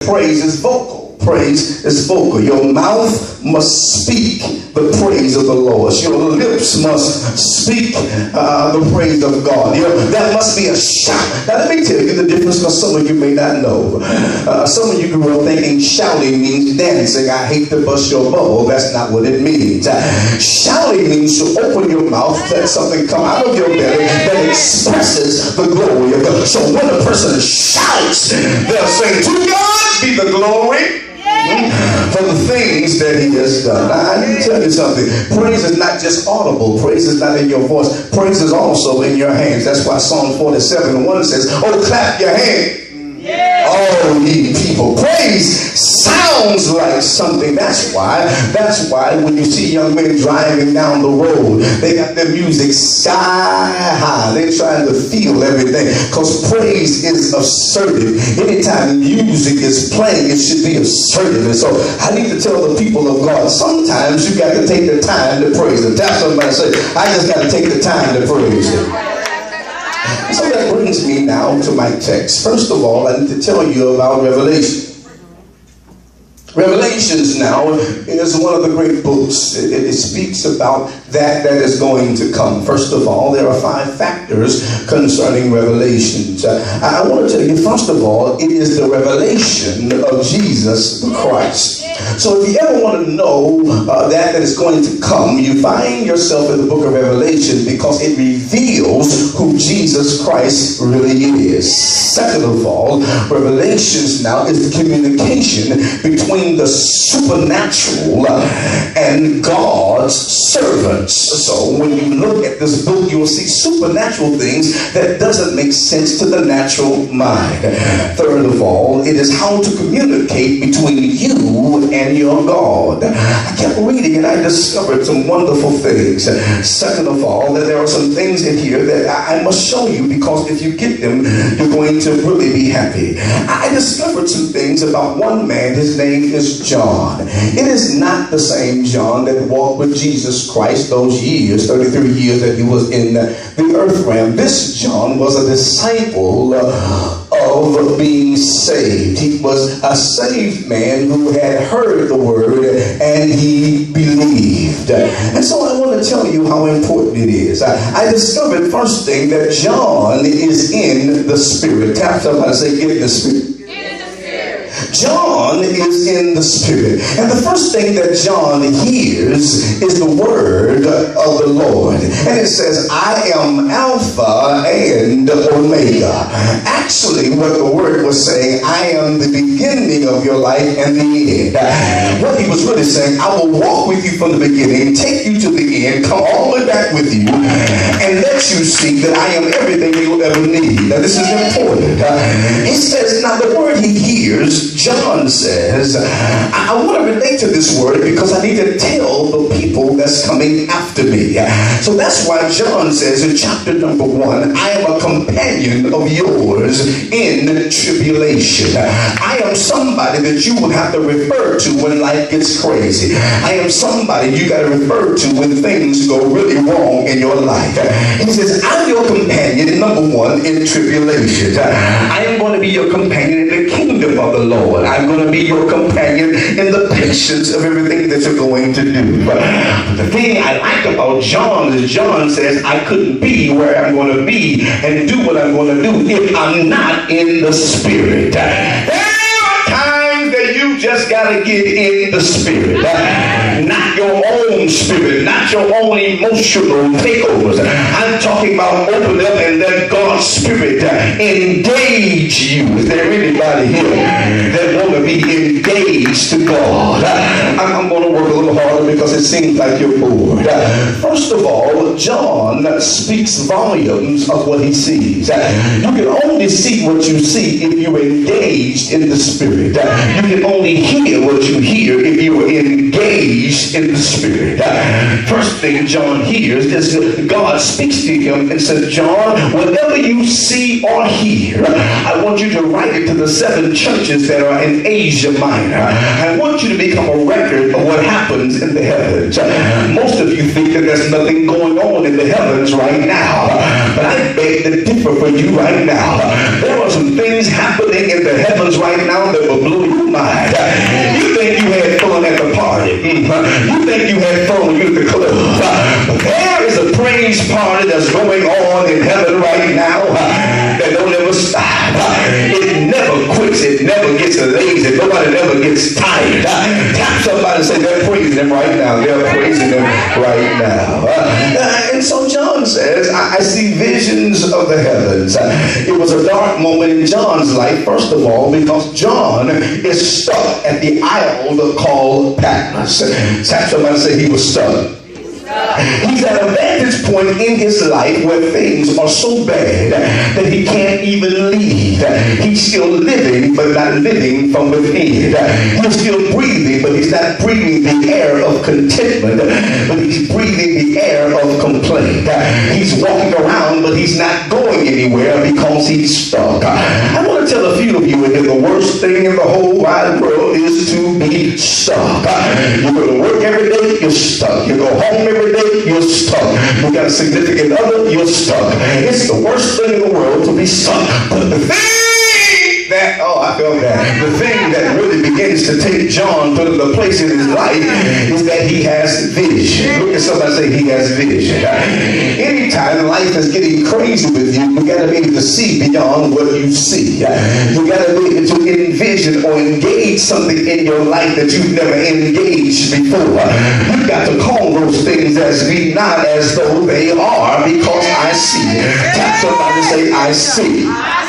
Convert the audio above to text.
Praise is vocal. Praise is vocal. Your mouth must speak the praise of the Lord. Your lips must speak the praise of God. That must be a shout. Now let me tell you the difference, because some of you may not know. Some of you grew up thinking shouting means dancing. I hate to bust your bubble. That's not what it means. Shouting means to open your mouth, let something come out of your belly that expresses the glory of God. So when a person shouts, they'll say, "To God be the glory for the things that he has done." Now, I need to tell you something. Praise is not just audible. Praise is not in your voice. Praise is also in your hands. That's why Psalm 47:1 says, "Oh, clap your hands, all ye people." Praise sounds like something. That's why when you see young men driving down the road, they got their music sky high. They're trying to feel everything, because praise is assertive. Anytime music is playing, it should be assertive. And so I need to tell the people of God, sometimes you got to take the time to praise Him. Tell somebody, say, "I just got to take the time to praise Him." So that brings me now to my text. First of all, I need to tell you about Revelation. Revelations now is one of the great books. It speaks about that is going to come. First of all, there are 5 factors concerning Revelations. I want to tell you, first of all, it is the revelation of Jesus the Christ. So if you ever want to know that is going to come, you find yourself in the book of Revelation, because it reveals who Jesus Christ really is. Second of all, Revelations now is the communication between the supernatural and God's servants. So when you look at this book, you will see supernatural things that doesn't make sense to the natural mind. Third of all, it is how to communicate between you and your God. I kept reading and I discovered some wonderful things. Second of all, that there are some things in here that I must show you, because if you get them, you're going to really be happy. I discovered some things about one man. His name is John. It is not the same John that walked with Jesus Christ those years, 33 years that he was in the earth realm. This John was a disciple of being saved. He was a saved man who had heard the word and he believed. And so I want to tell you how important it is. I discovered first thing that John is in the Spirit. Tap somebody and say, "Get in the Spirit." John is in the Spirit. And the first thing that John hears is the word of the Lord. And it says, "I am Alpha and Omega." Actually, what the word was saying, I am the beginning of your life and the end. What he was really saying, I will walk with you from the beginning, take you to the end, come all the way back with you, and let you see that I am everything you'll ever need. Now, this is important. He says, now the word he hears, John says, I want to relate to this word because I need to tell the people that's coming after me. So that's why John says in chapter number 1, I am a companion of yours in tribulation. I am somebody that you would have to refer to when life gets crazy. I am somebody you got to refer to when things go really wrong in your life. He says, I'm your companion, number 1, in tribulation. I am going to be your companion in the kingdom of the Lord. I'm going to be your companion in the patience of everything that you're going to do. But the thing I like about John is John says I couldn't be where I'm going to be and do what I'm going to do if I'm not in the Spirit. There are times that you just got to get in the Spirit. Not your own spirit, not your own emotional takeovers. I'm talking about open up and let God's Spirit engage you. Is there anybody here that want to be engaged to God? I'm going to work a little harder because it seems like you're bored. First of all, John speaks volumes of what he sees. You can only see what you see if you're engaged in the Spirit. You can only hear what you hear if you are engaged in the Spirit. First thing John hears is God speaks to him and says, John, whatever you see or hear, I want you to write it to the 7 churches that are in Asia Minor. I want you to become a record of what happens in the heavens. Most of you think that there's nothing going on in the heavens right now, but I beg to differ for you right now. There are some things happening in the heavens right now that will blow you the club. But there is a praise party that's going on in heaven right now that don't ever stop. It never quits. It never gets lazy. Nobody ever gets tired. Tap somebody and say they're praising him right now. They're praising him right now. And so John says, I see visions of the heavens. It was a dark moment in John's life, first of all, because John is stuck at the isle called Patmos. Tap somebody and say he was stuck. He's at a vantage point in his life where things are so bad that he can't even leave. He's still living, but not living from within. He's still breathing, but he's not breathing the air of contentment, but he's breathing the air of complaint. He's walking around, but he's not going anywhere because he's stuck. I want to tell a few of you that the worst thing in the whole wide world is to be stuck. You go to work every day, you're stuck. You go home every day, you're stuck. You got a significant other, you're stuck. It's the worst thing in the world to be stuck. But the thing that, I felt that. The thing that really begins to take John to the place in his life is that he has vision. Look at somebody say he has vision. Anytime life is getting crazy with you, you got to be able to see beyond what you see. You got to be able to envision or engage something in your life that you've never engaged before. You've got to call those things as be not as though they are, because I see. Tap somebody and say, I see.